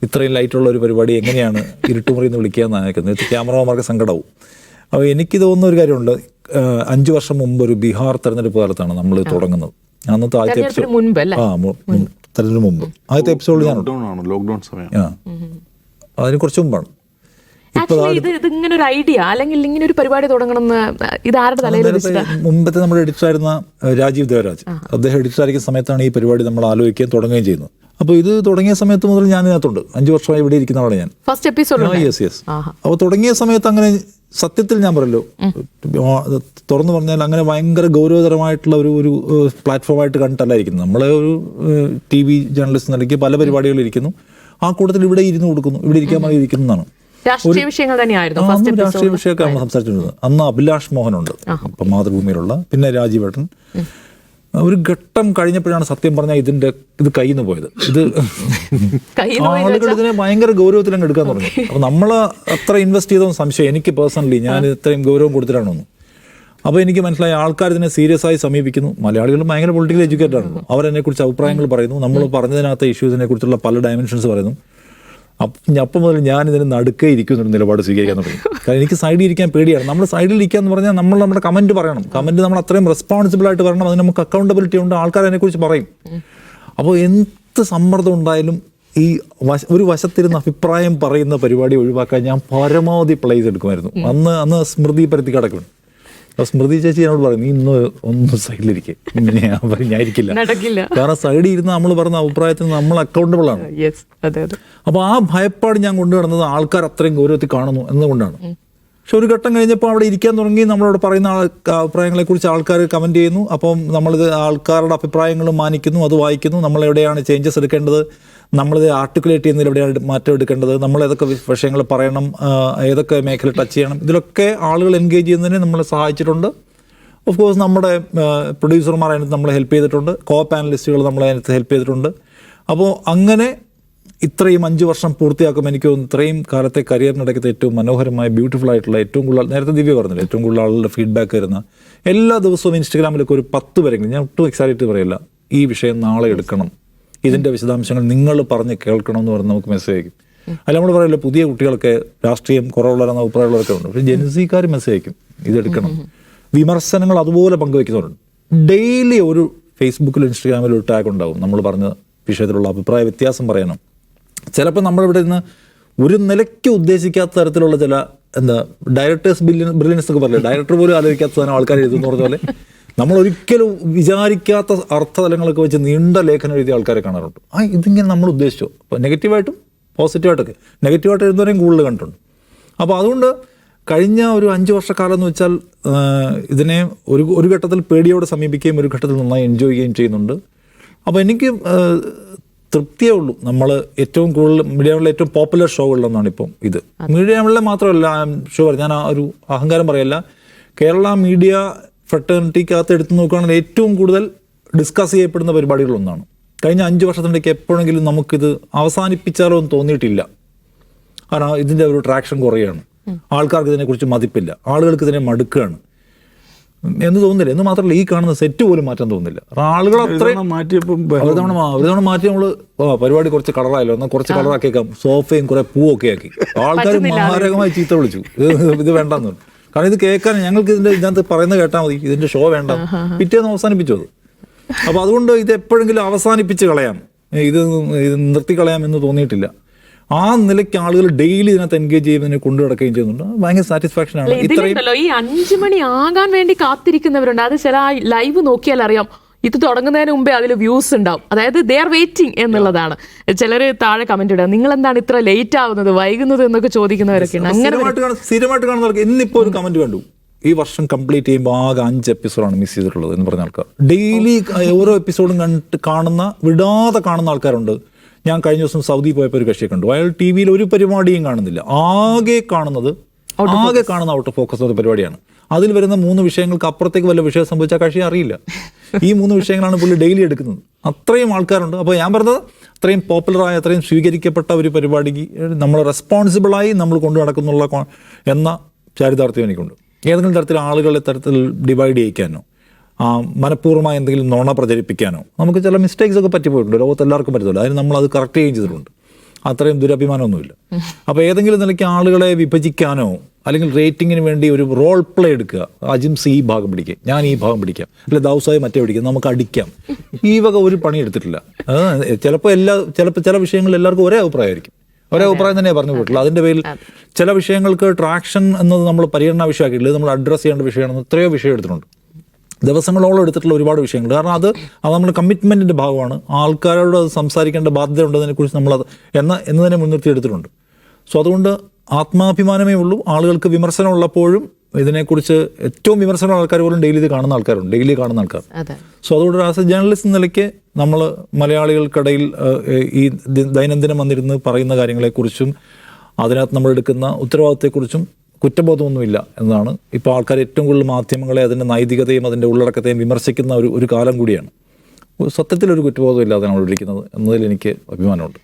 ഇത്രയും ലൈറ്റുള്ള ഒരു പരിപാടി എങ്ങനെയാണ് ഇരുട്ടുമുറി എന്ന് വിളിക്കുകയെന്നാണ് നിൽക്കുന്നത്. ക്യാമറമാർക്ക് സങ്കടവും. അപ്പോൾ എനിക്ക് തോന്നുന്ന ഒരു കാര്യമുണ്ട്, 5 വർഷം മുമ്പ് ഒരു ബീഹാർ തെരഞ്ഞെടുപ്പ് കാലത്താണ് നമ്മൾ തുടങ്ങുന്നത്. അന്നത്തെ ആദ്യത്തെ എപ്പിസോഡ് തെരഞ്ഞെടുപ്പ് മുമ്പ് ആദ്യത്തെ എപ്പിസോഡ് ഞാൻ ലോക്ക്ഡൌൺ സമയം, അതിന് കുറച്ച് മുമ്പാണ്. ഇങ്ങനെ ഒരു ഐഡിയ അല്ലെങ്കിൽ ഇങ്ങനെ ഒരു പരിപാടി തുടങ്ങണമെന്ന് ഇത് ആരുടെ തലയിൽ? മുമ്പത്തെ നമ്മുടെ എഡിറ്ററായിരുന്ന രാജീവ് ദേവരാജ്, അദ്ദേഹം എഡിറ്ററായിരിക്കുന്ന സമയത്താണ് ഈ പരിപാടി നമ്മൾ ആലോചിക്കുകയും തുടങ്ങുകയും ചെയ്യുന്നത്. അപ്പോൾ ഇത് തുടങ്ങിയ സമയത്ത് മുതൽ ഞാൻ ഇതിനകത്തുണ്ട്. 5 വർഷമായി ഇവിടെ ഇരിക്കുന്ന ആളാണ് ഞാൻ. First episode. യെസ്. അപ്പോൾ തുടങ്ങിയ സമയത്ത് അങ്ങനെ സത്യത്തിൽ ഞാൻ പറയല്ലോ, തുറന്നു പറഞ്ഞാൽ അങ്ങനെ ഭയങ്കര ഗൗരവതരമായിട്ടുള്ള ഒരു പ്ലാറ്റ്ഫോമായിട്ട് കണ്ടിട്ടല്ല ഇരിക്കുന്നത്. നമ്മളെ ഒരു TV ജേർണലിസ്റ്റ് നിലയ്ക്ക് പല പരിപാടികൾ ഇരിക്കുന്നു, ആ കൂട്ടത്തിൽ ഇവിടെ ഇരുന്ന് കൊടുക്കുന്നു, ഇവിടെ ഇരിക്കാൻ വേണ്ടി ഇരിക്കുന്നതാണ്. രാഷ്ട്രീയ വിഷയങ്ങൾ തന്നെയായിരുന്നു രാഷ്ട്രീയ വിഷയമൊക്കെ നമ്മൾ സംസാരിച്ചിരുന്നത്. അന്ന് അഭിലാഷ് മോഹനുണ്ട് ഇപ്പം മാതൃഭൂമിയിലുള്ള, പിന്നെ രാജീവേട്ടൻ. ഒരു ഘട്ടം കഴിഞ്ഞപ്പോഴാണ് സത്യം പറഞ്ഞാൽ ഇത് കയ്യിൽ നിന്ന് പോയത്. ഇത് ആളുകൾ ഇതിനെ ഭയങ്കര ഗൗരവത്തിൽ അങ്ങ് എടുക്കാൻ തുടങ്ങി. അപ്പോൾ നമ്മൾ അത്ര ഇൻവെസ്റ്റ് ചെയ്തതെന്ന് സംശയം. എനിക്ക് പേഴ്സണലി ഞാൻ ഇത്രയും ഗൗരവം കൊടുത്തിട്ടാണെന്ന്. അപ്പോൾ എനിക്ക് മനസ്സിലായി ആൾക്കാർ ഇതിനെ സീരിയസ് ആയി സമീപിക്കുന്നു. മലയാളികൾ ഭയങ്കര പൊളിറ്റിക്കൽ എഡ്യൂക്കേറ്റഡ് ആണ്. അവരെന്നെക്കുറിച്ച് അഭിപ്രായങ്ങൾ പറയുന്നു. നമ്മൾ പറഞ്ഞതിനകത്ത് ഇഷ്യൂസിനെ കുറിച്ചുള്ള പല ഡയമെൻഷൻസ് പറയുന്നു. അപ്പം മുതൽ ഞാൻ ഇതിന് നടുക്കേ ഇരിക്കുന്നൊരു നിലപാട് സ്വീകരിക്കാൻ തുടങ്ങി. കാരണം എനിക്ക് സൈഡിൽ ഇരിക്കാൻ പേടിയാണ്. നമ്മൾ സൈഡിൽ ഇരിക്കുക എന്ന് പറഞ്ഞാൽ നമ്മൾ നമ്മുടെ കമൻറ്റ് പറയണം. കമൻറ്റ് നമ്മൾ അത്രയും റെസ്പോൺസിബിൾ ആയിട്ട് പറയണം. അതിന് നമുക്ക് അക്കൗണ്ടബിലിറ്റി ഉണ്ട്. ആൾക്കാർ അതിനെക്കുറിച്ച് പറയും. അപ്പോൾ എന്ത് സമ്മർദ്ദം ഉണ്ടായാലും ഈ ഒരു വശത്തിരുന്ന് അഭിപ്രായം പറയുന്ന പരിപാടി ഒഴിവാക്കാൻ ഞാൻ പരമാവധി പ്ലേസ് എടുക്കുമായിരുന്നു. അന്ന് സ്മൃതി പരത്തി കിടക്കും. അപ്പോൾ സ്മൃതി ചേച്ചി എന്നോട് പറയും, നീ ഒന്ന് സൈഡിലിരിക്കും. ഞാൻ ഇരിക്കില്ല. കാരണം സൈഡിൽ ഇരുന്ന് നമ്മൾ പറഞ്ഞ അഭിപ്രായത്തിന് നമ്മൾ അക്കൗണ്ടബിൾ ആണ്. അപ്പോൾ ആ ഭയപ്പാട് ഞാൻ കൊണ്ടുവരുന്നത് ആൾക്കാർ അത്രയും ഗൗരവത്തിൽ കാണുന്നു എന്നുകൊണ്ടാണ്. പക്ഷെ ഒരു ഘട്ടം കഴിഞ്ഞപ്പോൾ അവിടെ ഇരിക്കാൻ തുടങ്ങി. നമ്മളോട് പറയുന്ന അഭിപ്രായങ്ങളെക്കുറിച്ച് ആൾക്കാർ കമൻറ്റ് ചെയ്യുന്നു. അപ്പം നമ്മളിത് ആൾക്കാരുടെ അഭിപ്രായങ്ങൾ മാനിക്കുന്നു, അത് വായിക്കുന്നു. നമ്മളെവിടെയാണ് ചേഞ്ചസ് എടുക്കേണ്ടത്, നമ്മളിത് ആർട്ടിക്കുലേറ്റ് ചെയ്യുന്നതിൽ എവിടെയാണ് മാറ്റം എടുക്കേണ്ടത്, നമ്മൾ ഏതൊക്കെ വിഷയങ്ങൾ പറയണം, ഏതൊക്കെ മേഖല ടച്ച് ചെയ്യണം, ഇതിലൊക്കെ ആളുകൾ എൻഗേജ് ചെയ്യുന്നതിന് നമ്മളെ സഹായിച്ചിട്ടുണ്ട്. ഓഫ് കോഴ്സ് നമ്മുടെ പ്രൊഡ്യൂസർമാർ അതിനകത്ത് നമ്മളെ ഹെൽപ്പ് ചെയ്തിട്ടുണ്ട്. കോ പാനലിസ്റ്റുകൾ നമ്മളെ അതിനകത്ത് ഹെൽപ്പ് ചെയ്തിട്ടുണ്ട്. അപ്പോൾ അങ്ങനെ ഇത്രയും 5 വർഷം പൂർത്തിയാക്കുമ്പോൾ എനിക്ക് തോന്നുന്നു ഇത്രയും കാലത്തെ കരിയറിനിടയ്ക്കത്തെ ഏറ്റവും മനോഹരമായ ബ്യൂട്ടിഫുൾ ആയിട്ടുള്ള ഏറ്റവും കൂടുതൽ, നേരത്തെ ദിവ്യ പറഞ്ഞില്ല, ഏറ്റവും കൂടുതൽ ആളുകളുടെ ഫീഡ്ബാക്ക് വരുന്ന, എല്ലാ ദിവസവും ഇൻസ്റ്റഗ്രാമിലൊക്കെ ഒരു 10 പേരെങ്കിലും, ഞാൻ ഒട്ടും എക്സൈറ്റഡ് പറയില്ല, ഈ വിഷയം നാളെ എടുക്കണം, ഇതിൻ്റെ വിശദാംശങ്ങൾ നിങ്ങൾ പറഞ്ഞ് കേൾക്കണം എന്ന് പറഞ്ഞ് നമുക്ക് മെസ്സേജ് അയക്കും. അല്ല നമ്മൾ പറയില്ല, പുതിയ കുട്ടികളൊക്കെ രാഷ്ട്രീയം കുറവുള്ളവരെന്ന അഭിപ്രായമുള്ളവരൊക്കെ ഉണ്ട്. പക്ഷേ ജെൻസിക്കാർ മെസ്സേജ് അയക്കും, ഇതെടുക്കണം. വിമർശനങ്ങൾ അതുപോലെ പങ്കുവയ്ക്കുന്നവരുണ്ട്. ഡെയിലി ഒരു ഫേസ്ബുക്കിലും ഇൻസ്റ്റഗ്രാമിലും ഒരു ടാഗ് ഉണ്ടാവും, നമ്മൾ പറഞ്ഞ വിഷയത്തിലുള്ള അഭിപ്രായ വ്യത്യാസം പറയണം. ചിലപ്പോൾ നമ്മളിവിടെ നിന്ന് ഒരു നിലയ്ക്ക് ഉദ്ദേശിക്കാത്ത തരത്തിലുള്ള ചില ഡയറക്ടേഴ്സ് ബ്രില്യൻസ് ഒക്കെ പറയില്ല, ഡയറക്ടർ പോലും ആലോചിക്കാത്ത ആൾക്കാർ എഴുതുന്ന പറഞ്ഞ പോലെ നമ്മൾ ഒരിക്കലും വിചാരിക്കാത്ത അർത്ഥതലങ്ങളൊക്കെ വെച്ച് നീണ്ട ലേഖനം എഴുതിയ ആൾക്കാരെ കാണാറുണ്ട്. ഇതിങ്ങനെ നമ്മൾ ഉദ്ദേശിച്ചു. അപ്പോൾ നെഗറ്റീവായിട്ടും പോസിറ്റീവായിട്ടൊക്കെ, നെഗറ്റീവായിട്ട് എഴുതുന്നവരെയും കൂടുതൽ കണ്ടിട്ടുണ്ട്. അപ്പോൾ അതുകൊണ്ട് കഴിഞ്ഞ ഒരു 5 വർഷക്കാലം എന്ന് വെച്ചാൽ ഇതിനെ ഒരു ഘട്ടത്തിൽ പേടിയോടെ സമീപിക്കുകയും ഒരു ഘട്ടത്തിൽ നന്നായി എൻജോയ് ചെയ്യുകയും ചെയ്യുന്നുണ്ട്. അപ്പോൾ എനിക്ക് തൃപ്തിയേ ഉള്ളൂ. നമ്മൾ ഏറ്റവും കൂടുതൽ മീഡിയകളിലെ ഏറ്റവും പോപ്പുലർ ഷോകളിലൊന്നാണ് ഇപ്പം ഇത്. മീഡിയകളിലെ മാത്രമല്ല ഷോ, ഞാൻ ഒരു അഹങ്കാരം പറയല്ല, കേരള മീഡിയ ഫ്രട്ടേണിറ്റിക്കകത്ത് എടുത്തു നോക്കുകയാണെങ്കിൽ ഏറ്റവും കൂടുതൽ ഡിസ്കസ് ചെയ്യപ്പെടുന്ന പരിപാടികളൊന്നാണ്. കഴിഞ്ഞ 5 വർഷത്തിനിടയ്ക്ക് എപ്പോഴെങ്കിലും നമുക്കിത് അവസാനിപ്പിച്ചാലോ എന്ന് തോന്നിയിട്ടില്ല. കാരണം ഇതിൻ്റെ ഒരു ട്രാക്ഷൻ കുറയാണ്, ആൾക്കാർക്ക് ഇതിനെക്കുറിച്ച് മതിപ്പില്ല, ആളുകൾക്ക് ഇതിനെ മടുക്കുകയാണ് എന്ന് തോന്നുന്നില്ല. എന്ന് മാത്രമല്ല, ഈ കാണുന്ന സെറ്റ് പോലും മാറ്റാൻ തോന്നുന്നില്ല. ആളുകൾ അത്രയും ഒരു തവണ മാറ്റി നമ്മൾ പരിപാടി കുറച്ച് കളറായല്ലോ, എന്നാൽ കുറച്ച് കളറാക്കിയേക്കാം, സോഫയും കുറെ പൂവൊക്കെ ആക്കി. ആൾക്കാർ മാരകമായി ചീത്ത വിളിച്ചു, ഇത് വേണ്ടെന്ന്. കാരണം ഇത് കേൾക്കാൻ ഞങ്ങൾക്ക് ഇതിനകത്ത് പറയുന്നത് കേട്ടാൽ മതി, ഇതിന്റെ ഷോ വേണ്ട, പിറ്റേന്ന് അവസാനിപ്പിച്ചു അത്. അപ്പോൾ അതുകൊണ്ട് ഇത് എപ്പോഴെങ്കിലും അവസാനിപ്പിച്ച് കളയാം, ഇത് നിർത്തിക്കളയാം എന്ന് തോന്നിയിട്ടില്ല. ആ നിലയ്ക്ക് ആളുകൾ ഡെയിലി ഇതിനകത്ത് എൻഗേജ് ചെയ്യുന്നതിനെ കൊണ്ടു നടക്കുകയും ചെയ്യുന്നുണ്ട്. ഭയങ്കര സാറ്റിസ്ഫാക്ഷൻ ആണ്. ഈ 5 മണി ആകാൻ വേണ്ടി കാത്തിരിക്കുന്നവരുണ്ട്. അത് ചില ലൈവ് നോക്കിയാൽ അറിയാം, ഇത് തുടങ്ങുന്നതിന് മുമ്പേ അതിൽ വ്യൂസ് ഉണ്ടാവും. അതായത് ദേ ആർ വെയിറ്റിംഗ് എന്നുള്ളതാണ്. ചിലർ താഴെ കമന്റ് ഇടുക, നിങ്ങൾ എന്താണ് ഇത്ര ലേറ്റ് ആവുന്നത്, വൈകുന്നത് എന്നൊക്കെ ചോദിക്കുന്നവരൊക്കെ ഉണ്ട്. അങ്ങനെ സ്ഥിരമായിട്ട് കാണുന്നവർക്ക് ഇന്നിപ്പോൾ ഒരു കമന്റ് കണ്ടു, ഈ വർഷം കംപ്ലീറ്റ് ചെയ്യുമ്പോൾ ആകെ 5 എപ്പിസോഡാണ് മിസ് ചെയ്തിട്ടുള്ളത് എന്ന് പറഞ്ഞ ആൾക്കാർ. ഡെയിലി ഓരോ എപ്പിസോഡും കണ്ടിട്ട് വിടാതെ കാണുന്ന ആൾക്കാരുണ്ട്. ഞാൻ കഴിഞ്ഞ ദിവസം സൗദി പോയപ്പോൾ ഒരു കക്ഷിയെ കണ്ടു, അയാൾ ടി വിയിൽ ഒരു പരിപാടിയും കാണുന്നില്ല, ആകെ കാണുന്ന ഔട്ട് ഓഫ് ഫോക്കസ് എന്ന പരിപാടിയാണ്. അതിൽ വരുന്ന 3 വിഷയങ്ങൾക്ക് അപ്പുറത്തേക്ക് വല്ല വിഷയം സംഭവിച്ചാൽ കക്ഷി അറിയില്ല. ഈ 3 വിഷയങ്ങളാണ് പുള്ളി ഡെയിലി എടുക്കുന്നത്. അത്രയും ആൾക്കാരുണ്ട്. അപ്പോൾ ഞാൻ പറഞ്ഞത് അത്രയും പോപ്പുലറായ, അത്രയും സ്വീകരിക്കപ്പെട്ട ഒരു പരിപാടിക്ക് നമ്മൾ റെസ്പോൺസിബിളായി നമ്മൾ കൊണ്ടു നടക്കുന്നുള്ള എന്ന ചാരിതാർത്ഥ്യം എനിക്കുണ്ട്. ഏതെങ്കിലും തരത്തിൽ ആളുകളെ തരത്തിൽ ഡിവൈഡ് ചെയ്യിക്കാനോ മനഃപൂർവ്വമായി എന്തെങ്കിലും നുണ പ്രചരിപ്പിക്കാനോ നമുക്ക് ചില മിസ്റ്റേക്സ് ഒക്കെ പറ്റിപ്പോയിട്ടുണ്ട്. ലോകത്ത് എല്ലാവർക്കും പറ്റത്തില്ല. അതിന് നമ്മളത് കറക്റ്റ് ചെയ്യുകയും ചെയ്തിട്ടുണ്ട്. അത്രയും ദുരഭിമാനമൊന്നുമില്ല. അപ്പോൾ ഏതെങ്കിലും നിലയ്ക്ക് ആളുകളെ വിഭജിക്കാനോ അല്ലെങ്കിൽ റേറ്റിങ്ങിന് വേണ്ടി ഒരു റോൾ പ്ലേ എടുക്കുക, അജിംസ് ഈ ഭാഗം പിടിക്കുക, ഞാൻ ഈ ഭാഗം പിടിക്കാം, അല്ലെ ദൗസായി മറ്റേ പിടിക്കാം, നമുക്ക് അടിക്കാം, ഈ വക ഒരു പണി എടുത്തിട്ടില്ല. ചിലപ്പോൾ ചില വിഷയങ്ങളിൽ എല്ലാവർക്കും ഒരേ അഭിപ്രായമായിരിക്കും, ഒരേ അഭിപ്രായം തന്നെ പറഞ്ഞു പോയിട്ടുള്ളൂ. അതിൻ്റെ പേരിൽ ചില വിഷയങ്ങൾക്ക് ട്രാക്ഷൻ എന്നത് നമ്മൾ പരിഗണന വിഷയമാക്കിയിട്ടില്ല, നമ്മൾ അഡ്രസ്സ് ചെയ്യേണ്ട വിഷയമാണെന്ന് എത്രയോ വിഷയം എടുത്തിട്ടുണ്ട്, ദിവസങ്ങളോളം എടുത്തിട്ടുള്ള ഒരുപാട് വിഷയങ്ങൾ. കാരണം അത് നമ്മുടെ കമ്മിറ്റ്മെൻറ്റിൻ്റെ ഭാഗമാണ്, ആൾക്കാരോട് സംസാരിക്കേണ്ട ബാധ്യത ഉണ്ടതിനെക്കുറിച്ച് നമ്മളത് എന്നതിനെ മുൻനിർത്തി എടുത്തിട്ടുണ്ട്. സോ അതുകൊണ്ട് ആത്മാഭിമാനമേ ഉള്ളൂ. ആളുകൾക്ക് വിമർശനം ഉള്ളപ്പോഴും ഇതിനെക്കുറിച്ച് ഏറ്റവും വിമർശനമുള്ള ആൾക്കാർ പോലും ഡെയിലി കാണുന്ന ആൾക്കാർ. സോ അതുകൊണ്ട് ആസ് എ ജേർണലിസ്റ്റ് നിലയ്ക്ക് നമ്മൾ മലയാളികൾക്കിടയിൽ ഈ ദൈനംദിനം വന്നിരുന്ന് പറയുന്ന കാര്യങ്ങളെക്കുറിച്ചും അതിനകത്ത് നമ്മൾ എടുക്കുന്ന ഉത്തരവാദിത്തത്തെക്കുറിച്ചും കുറ്റബോധമൊന്നുമില്ല എന്നതാണ്. ഇപ്പോൾ ആൾക്കാർ ഏറ്റവും കൂടുതൽ മാധ്യമങ്ങളെ അതിൻ്റെ നൈതികതയും അതിൻ്റെ ഉള്ളടക്കത്തെയും വിമർശിക്കുന്ന ഒരു കാലം കൂടിയാണ്. സത്യത്തിലൊരു കുറ്റബോധമില്ലാതെ നമ്മൾ ഇരിക്കുന്നത് എന്നതിൽ എനിക്ക് അഭിമാനമുണ്ട്.